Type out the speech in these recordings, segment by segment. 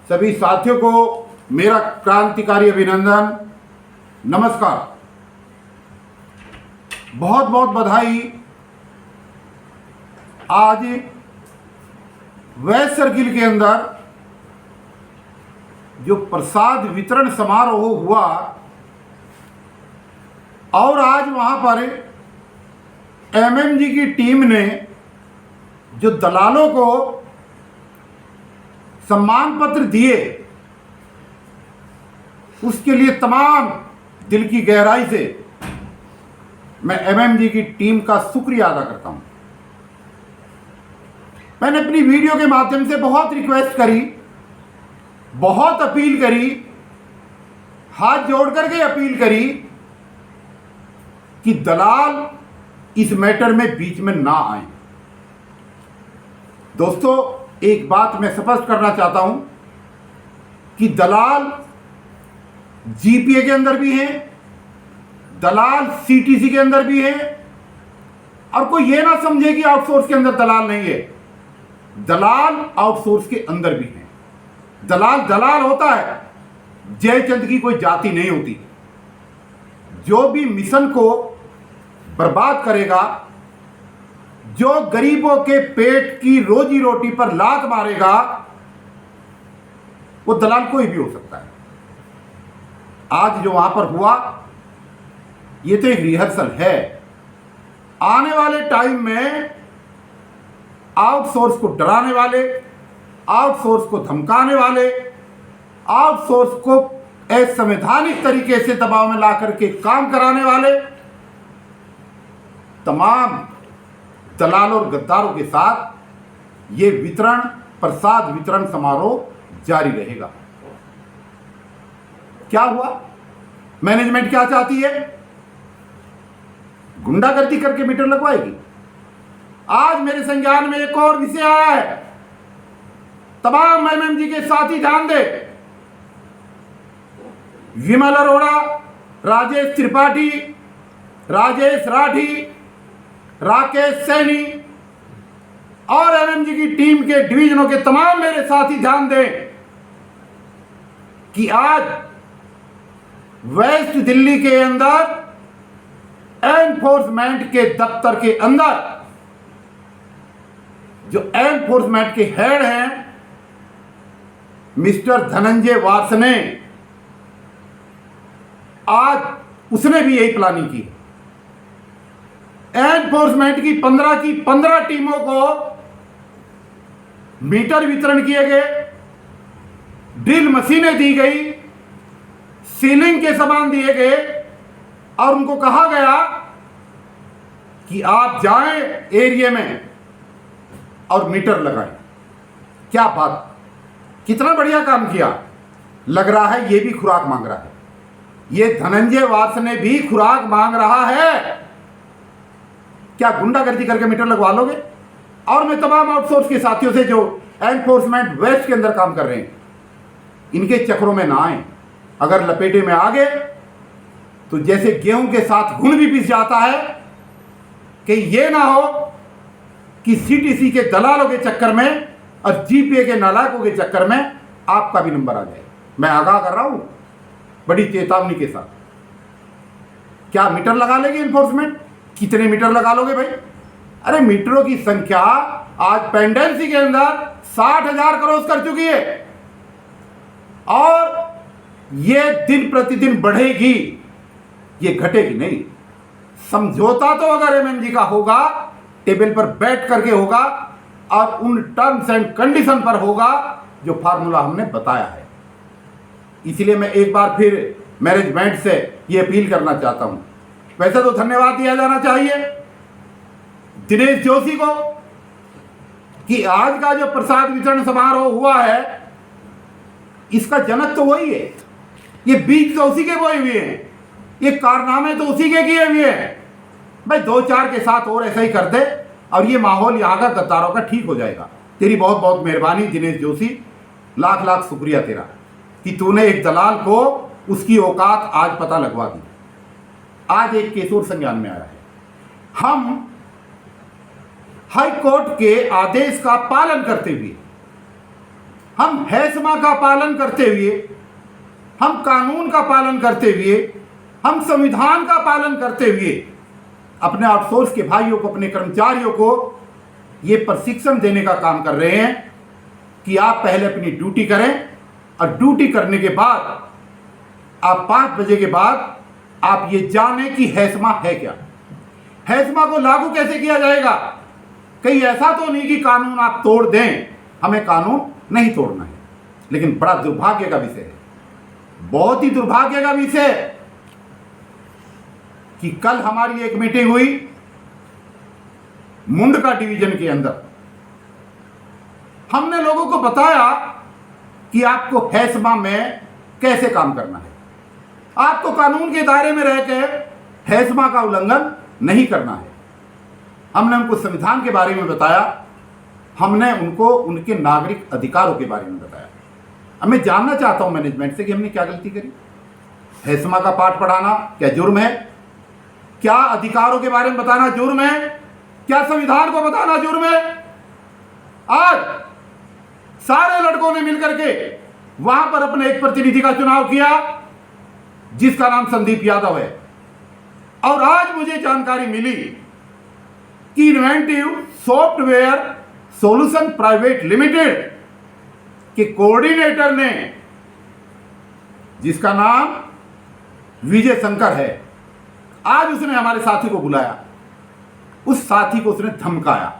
सभी साथियों को मेरा क्रांतिकारी अभिनंदन, नमस्कार। बहुत बहुत बधाई। आज वेस्ट सर्किल के अंदर जो प्रसाद वितरण समारोह हुआ और आज वहां पर एमएमजी की टीम ने जो दलालों को सम्मान पत्र दिए, उसके लिए तमाम दिल की गहराई से मैं एमएमजी की टीम का शुक्रिया अदा करता हूं। मैंने अपनी वीडियो के माध्यम से बहुत रिक्वेस्ट करी, बहुत अपील करी, हाथ जोड़ करके अपील करी कि दलाल इस मैटर में बीच में ना आए। दोस्तों, एक बात मैं स्पष्ट करना चाहता हूं कि दलाल जीपीए के अंदर भी हैं, दलाल सीटीसी के अंदर भी हैं, और कोई ये ना समझे कि आउटसोर्स के अंदर दलाल नहीं है। दलाल आउटसोर्स के अंदर भी हैं। दलाल दलाल होता है, जयचंद की कोई जाति नहीं होती। जो भी मिशन को बर्बाद करेगा, जो गरीबों के पेट की रोजी रोटी पर लात मारेगा, वो दलाल कोई भी हो सकता है। आज जो वहां पर हुआ, ये तो एक रिहर्सल है। आने वाले टाइम में आउटसोर्स को डराने वाले, आउटसोर्स को धमकाने वाले, आउटसोर्स को असंवैधानिक तरीके से दबाव में ला करके काम कराने वाले तमाम दलाल और गद्दारों के साथ ये वितरण, प्रसाद वितरण समारोह जारी रहेगा। क्या हुआ? मैनेजमेंट क्या चाहती है? गुंडागर्दी करके मीटर लगवाएगी। आज मेरे संज्ञान में एक और विषय आया है, तमाम एमएमजी के साथी ध्यान दे। विमल अरोड़ा, राजेश त्रिपाठी, राजेश राठी, राकेश सैनी और एमएमजी की टीम के डिवीजनों के तमाम मेरे साथी ध्यान दें कि आज वेस्ट दिल्ली के अंदर एनफोर्समेंट के दफ्तर के अंदर जो एनफोर्समेंट के हेड हैं मिस्टर धनंजय वार्ष्णेय, आज उसने भी यही प्लानिंग की। एनफोर्समेंट की 15 टीमों को मीटर वितरण किए गए, ड्रिल मशीनें दी गई, सीलिंग के सामान दिए गए और उनको कहा गया कि आप जाएं एरिया में और मीटर लगाएं। क्या बात, कितना बढ़िया काम किया। लग रहा है ये भी खुराक मांग रहा है। ये धनंजय वार्ष्णेय भी खुराक मांग रहा है। क्या गुंडागर्दी करके मीटर लगवा लोगे? और मैं तमाम आउटसोर्स के साथियों से जो एनफोर्समेंट वेस्ट के अंदर काम कर रहे हैं, इनके चक्रों में ना आए। अगर लपेटे में आ गए तो जैसे गेहूं के साथ घुन भी पिस जाता है, कि ये ना हो कि सीटीसी के दलालों के चक्कर में और जीपीए के नालायकों के चक्कर में आपका भी नंबर आ जाए। मैं आगाह कर रहा हूं बड़ी चेतावनी के साथ। क्या मीटर लगा लेगी एनफोर्समेंट? कितने मीटर लगा लोगे भाई? अरे मीटरों की संख्या आज पेंडेंसी के अंदर 60,000 क्रॉस कर चुकी है और ये दिन प्रतिदिन बढ़ेगी, ये घटेगी नहीं। समझौता तो अगर एमएमजी का होगा, टेबल पर बैठ करके होगा और उन टर्म्स एंड कंडीशन पर होगा जो फार्मूला हमने बताया है। इसलिए मैं एक बार फिर मैनेजमेंट से ये अपील करना चाहता हूं। वैसे तो धन्यवाद दिया जाना चाहिए दिनेश जोशी को कि आज का जो प्रसाद वितरण समारोह हुआ है, इसका जनक तो वही है। ये बीज तो उसी के बोए हुए हैं, ये कारनामे तो उसी के किए हुए हैं। भाई 2-4 के साथ और ऐसा ही कर दे और ये माहौल यहाँ का गद्दारों का ठीक हो जाएगा। तेरी बहुत बहुत मेहरबानी दिनेश जोशी, लाख लाख शुक्रिया तेरा कि तूने एक दलाल को उसकी औकात आज पता लगवा दी। आज एक केस और संज्ञान में आया है। हम हाई कोर्ट के आदेश का पालन करते हुए हम हैसमा का पालन करते हुए, हम कानून का पालन करते हुए, हम संविधान का पालन करते हुए अपने आउटसोर्स के भाइयों को, अपने कर्मचारियों को ये प्रशिक्षण देने का काम कर रहे हैं कि आप पहले अपनी ड्यूटी करें और ड्यूटी करने के बाद आप 5 बजे के बाद आप ये जानें कि हैसमा है क्या, हैसमा को लागू कैसे किया जाएगा। कहीं ऐसा तो नहीं कि कानून आप तोड़ दें, हमें कानून नहीं तोड़ना है। लेकिन बड़ा दुर्भाग्य का विषय है, बहुत ही दुर्भाग्य का विषय है कि कल हमारी एक मीटिंग हुई मुंडका डिवीजन के अंदर। हमने लोगों को बताया कि आपको हैसमा में कैसे काम करना है, आपको कानून के दायरे में रहकर हैसमा का उल्लंघन नहीं करना है। हमने उनको संविधान के बारे में बताया, हमने उनको उनके नागरिक अधिकारों के बारे में बताया। अब मैं जानना चाहता हूं मैनेजमेंट से कि हमने क्या गलती करी। हैसमा का पाठ पढ़ाना क्या जुर्म है? क्या अधिकारों के बारे में बताना जुर्म है? क्या संविधान को बताना जुर्म है? आज सारे लड़कों ने मिलकर के वहां पर अपने एक प्रतिनिधि का चुनाव किया जिसका नाम संदीप यादव है। और आज मुझे जानकारी मिली कि inventive software solution private limited के कोऑर्डिनेटर ने, जिसका नाम विजय शंकर है, आज उसने हमारे साथी को बुलाया, उस साथी को उसने धमकाया।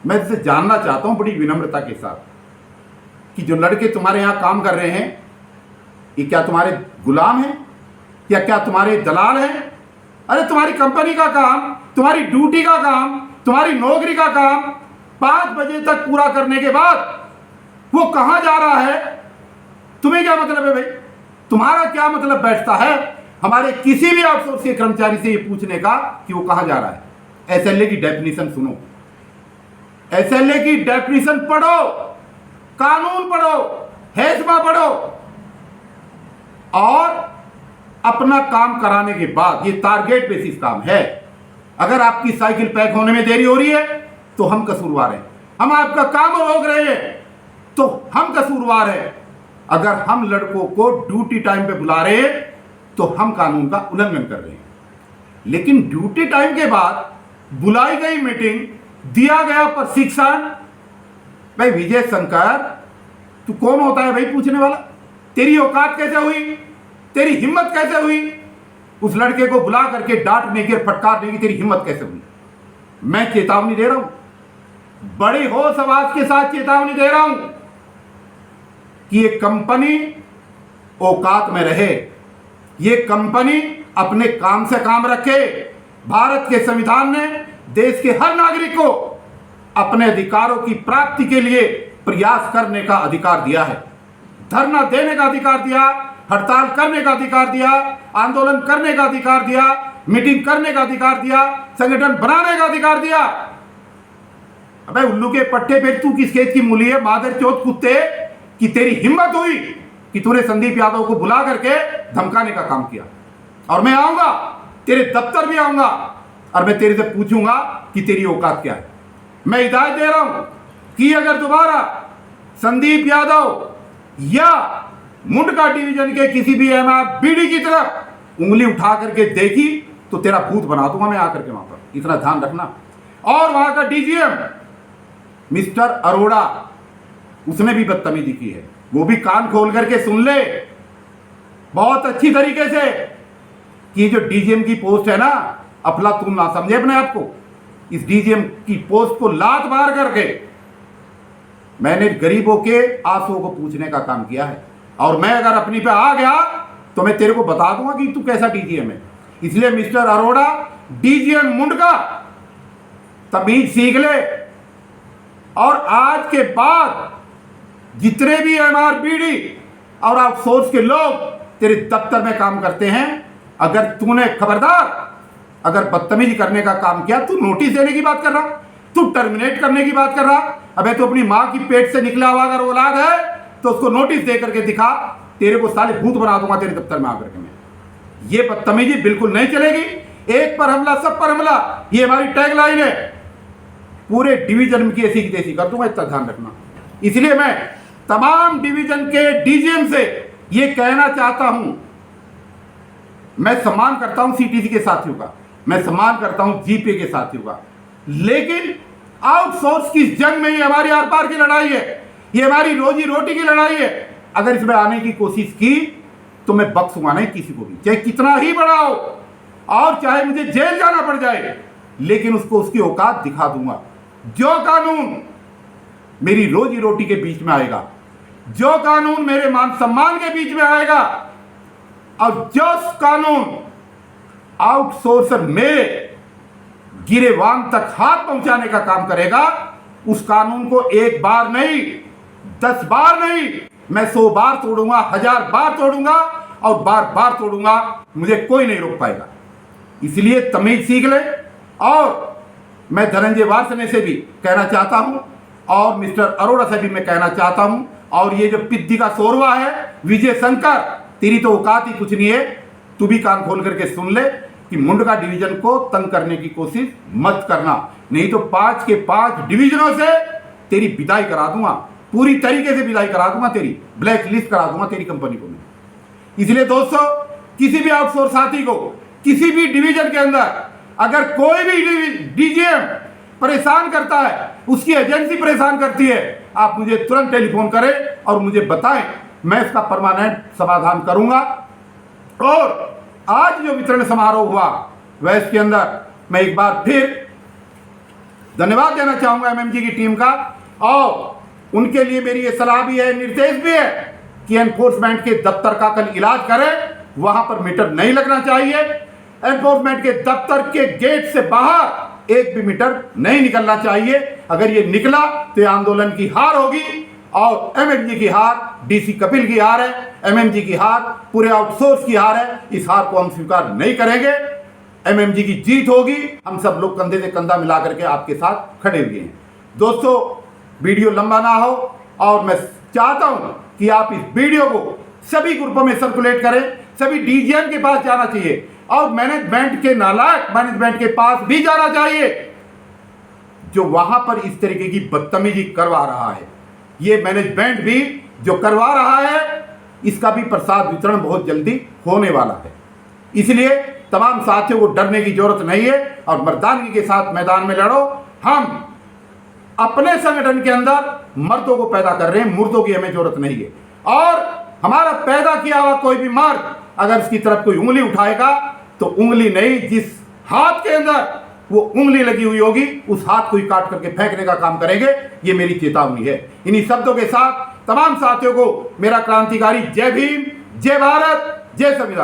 मैं इससे जानना चाहता हूं बड़ी विनम्रता के साथ कि जो लड़के तुम्हारे यहां काम कर रहे हैं ये क्या तुम्हारे गुलाम हैं या क्या तुम्हारे दलाल हैं? अरे तुम्हारी कंपनी का काम, तुम्हारी ड्यूटी का काम, तुम्हारी नौकरी का काम 5 बजे तक पूरा करने के बाद वो कहां जा रहा है, तुम्हें क्या मतलब है भाई? तुम्हारा क्या मतलब बैठता है हमारे किसी भी आउटसोर्स के कर्मचारी से ये पूछने का कि वो कहां जा रहा है? एसएलए की डेफिनेशन सुनो, एसएलए की डेफिनेशन पढ़ो, कानून पढ़ो, हैसमा पढ़ो और अपना काम कराने के बाद, ये टारगेट बेसिस काम है। अगर आपकी साइकिल पैक होने में देरी हो रही है तो हम कसूरवार हैं, हम आपका काम रोक रहे हैं तो हम कसूरवार हैं। अगर हम लड़कों को ड्यूटी टाइम पे बुला रहे हैं तो हम कानून का उल्लंघन कर रहे हैं। लेकिन ड्यूटी टाइम के बाद बुलाई गई मीटिंग, दिया गया प्रशिक्षण, भाई विजय शंकर तू कौन होता है भाई पूछने वाला? तेरी औकात कैसे हुई, तेरी हिम्मत कैसे हुई उस लड़के को बुला करके डांटने की, फटकारने की तेरी हिम्मत कैसे हुई? मैं चेतावनी दे रहा हूं, बड़ी होश आवाज के साथ चेतावनी दे रहा हूं कि ये कंपनी औकात में रहे, ये कंपनी अपने काम से काम रखे। भारत के संविधान ने देश के हर नागरिक को अपने अधिकारों की प्राप्ति के लिए प्रयास करने का अधिकार दिया है, धरना देने का अधिकार दिया, हड़ताल करने का अधिकार दिया, आंदोलन करने का अधिकार दिया, मीटिंग करने का अधिकार दिया, संगठन बनाने का अधिकार दिया। अबे उल्लू के पट्टे पे तू किस खेत की मूली है मादर चौथ कुत्ते कि तेरी हिम्मत हुई कि तूने संदीप यादव को बुला करके धमकाने का काम किया। और मैं आऊंगा, तेरे दफ्तर भी आऊंगा और मैं तेरे से पूछूंगा कि तेरी औकात क्या है। मैं हिदायत दे रहा हूं कि अगर दोबारा संदीप यादव या मुंडका डिवीजन के किसी भी एमआरबीडी की तरफ उंगली उठा करके देखी तो तेरा भूत बना दूंगा मैं आकर के वहां पर, इतना ध्यान रखना। और वहां का डीजीएम मिस्टर अरोड़ा, उसने भी बदतमीजी की है, वो भी कान खोल करके सुन ले बहुत अच्छी तरीके से कि जो डीजीएम की पोस्ट है ना, अफलातून ना समझे अपने आप को। इस डीजीएम की पोस्ट को लात मार करके मैंने गरीबों के आंसुओं को पूछने का काम किया है। और मैं अगर अपनी पे आ गया तो मैं तेरे को बता दूंगा कि तू कैसा डीजीएम है। इसलिए मिस्टर अरोड़ा, डीजीएम मुंडका, तमीज सीख ले। और आज के बाद जितने भी एमआरबीडी और आउटसोर्स के लोग तेरे दफ्तर में काम करते हैं, अगर तूने खबरदार अगर बदतमीजी करने का काम किया, तू नोटिस देने की बात कर रहा, तू टर्मिनेट करने की बात कर रहा। अबे तो अपनी मां की पेट से निकला हुआ अगर औलाद है तो उसको नोटिस दे करके दिखा, तेरे को साले भूत बना दूंगा तेरे दफ्तर में आकर के मैं। ये बदतमीजी बिल्कुल नहीं चलेगी। एक पर हमला सब पर हमला, ये हमारी टैगलाइन है। पूरे डिवीजन की ऐसी की तैसी कर दूंगा, इतना ध्यान रखना। इसलिए मैं तमाम डिवीजन के डीजीएम से ये कहना चाहता हूं, मैं सम्मान करता हूं सीटीसी के साथियों का, मैं सम्मान करता हूं जीपे के साथियों का, लेकिन आउटसोर्स की जंग में ये हमारी आर पार की लड़ाई है, ये हमारी रोजी रोटी की लड़ाई है। अगर इसमें आने की कोशिश की तो मैं बख्शूंगा नहीं किसी को भी, चाहे कितना ही बड़ा हो और चाहे मुझे जेल जाना पड़ जाए, लेकिन उसको उसकी औकात दिखा दूंगा। जो कानून मेरी रोजी रोटी के बीच में आएगा, जो कानून मेरे मान सम्मान के बीच में आएगा और जो कानून आउटसोर्सर मेरे गिरेबान तक हाथ पहुंचाने का काम करेगा, उस कानून को एक बार नहीं 10 बार नहीं, मैं 100 बार तोड़ूंगा, 1000 बार तोड़ूंगा और बार बार तोड़ूंगा, मुझे कोई नहीं रोक पाएगा। इसलिए तमीज सीख ले। और मैं धनंजय वासने से भी कहना चाहता हूं और मिस्टर अरोड़ा से भी मैं कहना चाहता हूं, और ये जो पिद्दी का शोरवा है विजय शंकर, तेरी तो औकात ही कुछ नहीं है। तू भी कान खोल करके सुन ले कि मुंडका डिवीजन को तंग करने की कोशिश मत करना, नहीं तो 5 के 5 डिवीजनों से तेरी विदाई करा दूंगा, पूरी तरीके से विदाई करा दूंगा, तेरी ब्लैक लिस्ट करा दूंगा तेरी कंपनी को। इसलिए दोस्तों, किसी भी आउटसोर्स साथी को किसी भी डिवीजन के अंदर अगर कोई भी डीजीएम परेशान करता है, उसकी एजेंसी परेशान करती है, आप मुझे तुरंत टेलीफोन करें और मुझे बताएं, मैं इसका परमानेंट समाधान करूंगा। और आज जो वितरण समारोह हुआ वह इसके अंदर मैं एक बार फिर धन्यवाद देना चाहूंगा एमएमजी की टीम का, और उनके लिए मेरी ये सलाह भी है, निर्देश भी है कि एनफोर्समेंट के दफ्तर का कल इलाज करें, वहां पर मीटर नहीं लगना चाहिए। एनफोर्समेंट के दफ्तर के गेट से बाहर एक भी मीटर नहीं निकलना चाहिए। अगर ये निकला तो ये आंदोलन की हार होगी, और एमएमजी की हार डीसी कपिल की हार है, एमएमजी की हार पूरे आउटसोर्स की हार है। इस हार को हम स्वीकार नहीं करेंगे। एमएमजी की जीत होगी। हम सब लोग कंधे से कंधा मिला करके आपके साथ खड़े हुए हैं। दोस्तों, वीडियो लंबा ना हो, और मैं चाहता हूं कि आप इस वीडियो को सभी ग्रुपों में सर्कुलेट करें, सभी डीजीएम के पास जाना चाहिए, और मैनेजमेंट के नालायक मैनेजमेंट के पास भी जाना चाहिए, जो वहां पर इस तरीके की बदतमीजी करवा रहा है। ये मैनेजमेंट भी जो करवा रहा है, इसका भी प्रसाद वितरण बहुत जल्दी होने वाला है। इसलिए तमाम साथियों को डरने की जरूरत नहीं है, और मर्दानगी के साथ मैदान में लड़ो। हम अपने संगठन के अंदर मर्दों को पैदा कर रहे हैं, मुर्दों की हमें जरूरत नहीं है। और हमारा पैदा किया हुआ कोई भी मर्द अगर उसकी तरफ कोई उंगली उठाएगा तो उंगली नहीं, जिस हाथ के अंदर वो उंगली लगी हुई होगी उस हाथ को ही काट करके फेंकने का काम करेंगे। ये मेरी चेतावनी है। इन्हीं शब्दों के साथ तमाम साथियों को मेरा क्रांतिकारी जय भीम, जय भारत, जय संविधान।